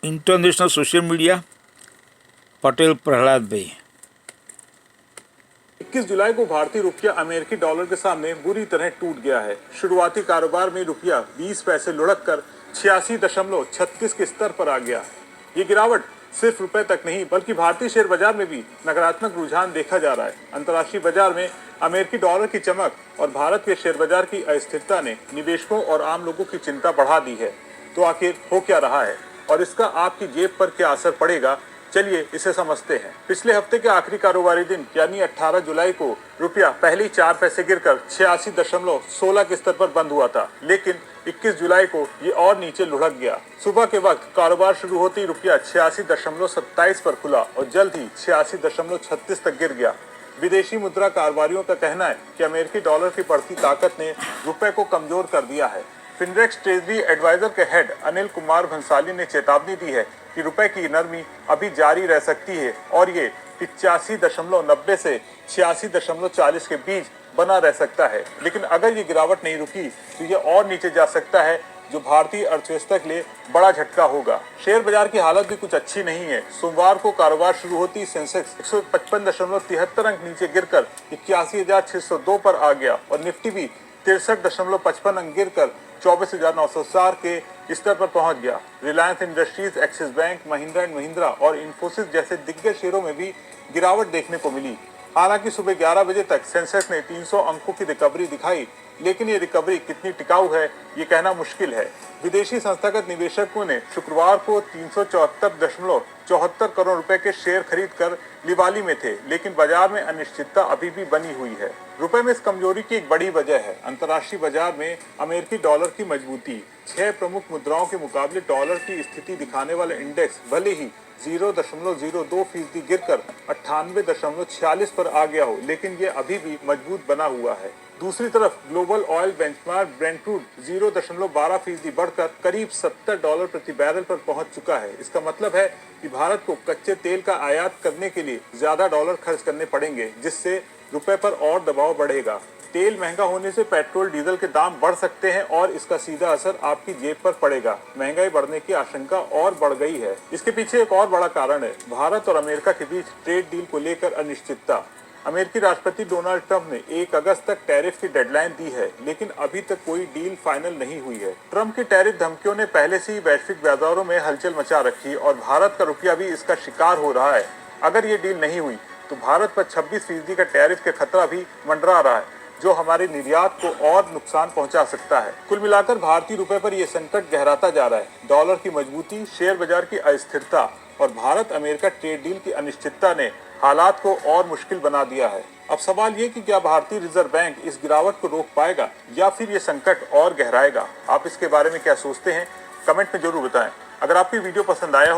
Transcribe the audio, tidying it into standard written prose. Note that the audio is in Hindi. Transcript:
International social media Patel Prahlad भाई। 21 जुलाई को भारतीय रुपया अमेरिकी डॉलर के सामने बुरी तरह टूट गया है। शुरुआती कारोबार में रुपया 20 पैसे लुढ़क कर 86.36 के स्तर पर आ गया। ये गिरावट सिर्फ रुपए तक नहीं बल्कि भारतीय शेयर बाजार में भी नकारात्मक रुझान देखा जा रहा है। अंतर्राष्ट्रीय बाजार में अमेरिकी डॉलर की चमक और भारत के शेयर बाजार की अस्थिरता ने निवेशकों और आम लोगों की चिंता बढ़ा दी है। तो आखिर हो क्या रहा है और इसका आपकी जेब पर क्या असर पड़ेगा, चलिए इसे समझते हैं। पिछले हफ्ते के आखिरी कारोबारी दिन यानी 18 जुलाई को रुपया पहले 4 पैसे गिरकर 86.16 के स्तर पर बंद हुआ था, लेकिन 21 जुलाई को ये और नीचे लुढ़क गया। सुबह के वक्त कारोबार शुरू होते ही रुपया 86.27 पर खुला और जल्द ही 86.36 तक गिर गया। विदेशी मुद्रा कारोबारियों का कहना है कि अमेरिकी डॉलर की बढ़ती ताकत ने रुपए को कमजोर कर दिया है। फिनरेक्स ट्रेजरी एडवाइजर के हेड अनिल कुमार भंसाली ने चेतावनी दी है कि रुपए की नरमी अभी जारी रह सकती है और ये 85.90 से 86.40 के बीच बना रह सकता है। लेकिन अगर ये गिरावट नहीं रुकी तो ये और नीचे जा सकता है, जो भारतीय अर्थव्यवस्था के लिए बड़ा झटका होगा। शेयर बाजार की हालत भी कुछ अच्छी नहीं है। सोमवार को कारोबार शुरू होती सेंसेक्स 155.73 अंक नीचे गिरकर 81,602 पर आ गया और निफ्टी भी 63.55 अंक गिरकर 24,904 के स्तर पर पहुंच गया। Reliance industries, axis bank, Mahindra and Mahindra और इन्फोसिस जैसे दिग्गज शेयरों में भी गिरावट देखने को मिली। हालांकि सुबह 11 बजे तक सेंसेक्स ने 300 अंकों की रिकवरी दिखाई, लेकिन ये रिकवरी कितनी टिकाऊ है ये कहना मुश्किल है। विदेशी संस्थागत निवेशकों ने शुक्रवार को 374.74 करोड़ रुपए के शेयर खरीदकर लिवाली में थे, लेकिन बाजार में अनिश्चितता अभी भी बनी हुई है। रुपए में इस कमजोरी की एक बड़ी वजह है अंतर्राष्ट्रीय बाजार में अमेरिकी डॉलर की मजबूती। 6 प्रमुख मुद्राओं के मुकाबले डॉलर की स्थिति दिखाने वाला इंडेक्स भले ही 0.02% गिरकर 98.46 पर आ गया हो, लेकिन ये अभी भी मजबूत बना हुआ है। दूसरी तरफ global oil benchmark Brent crude 0.12% बढ़कर करीब $70 प्रति बैरल पर पहुंच चुका है। इसका मतलब है कि भारत को कच्चे तेल का आयात करने के लिए ज्यादा डॉलर खर्च करने पड़ेंगे, जिससे रुपए पर और दबाव बढ़ेगा। तेल महंगा होने से पेट्रोल डीजल के दाम बढ़ सकते हैं और इसका सीधा असर आपकी जेब पर पड़ेगा। महंगाई बढ़ने की आशंका और बढ़ गई है। इसके पीछे एक और बड़ा कारण है भारत और अमेरिका के बीच ट्रेड डील को लेकर अनिश्चितता। अमेरिकी राष्ट्रपति डोनाल्ड ट्रंप ने 1 अगस्त तक टैरिफ की डेडलाइन दी है, लेकिन अभी तक कोई डील फाइनल नहीं हुई है। ट्रंप की टैरिफ धमकियों ने पहले से ही वैश्विक बाजारों में हलचल मचा रखी और भारत का रुपया भी इसका शिकार हो रहा है। अगर ये डील नहीं हुई तो भारत पर 26% का टैरिफ के खतरा भी मंडरा रहा है, जो हमारे निर्यात को और नुकसान पहुंचा सकता है। कुल मिलाकर भारतीय रुपए पर यह संकट गहराता जा रहा है। डॉलर की मजबूती, शेयर बाजार की अस्थिरता और भारत अमेरिका ट्रेड डील की अनिश्चितता ने हालात को और मुश्किल बना दिया है। अब सवाल ये कि क्या भारतीय रिजर्व बैंक इस गिरावट को रोक पाएगा या फिर ये संकट और गहराएगा। आप इसके बारे में क्या सोचते हैं, कमेंट में जरूर बताएं। अगर आपको वीडियो पसंद आया हो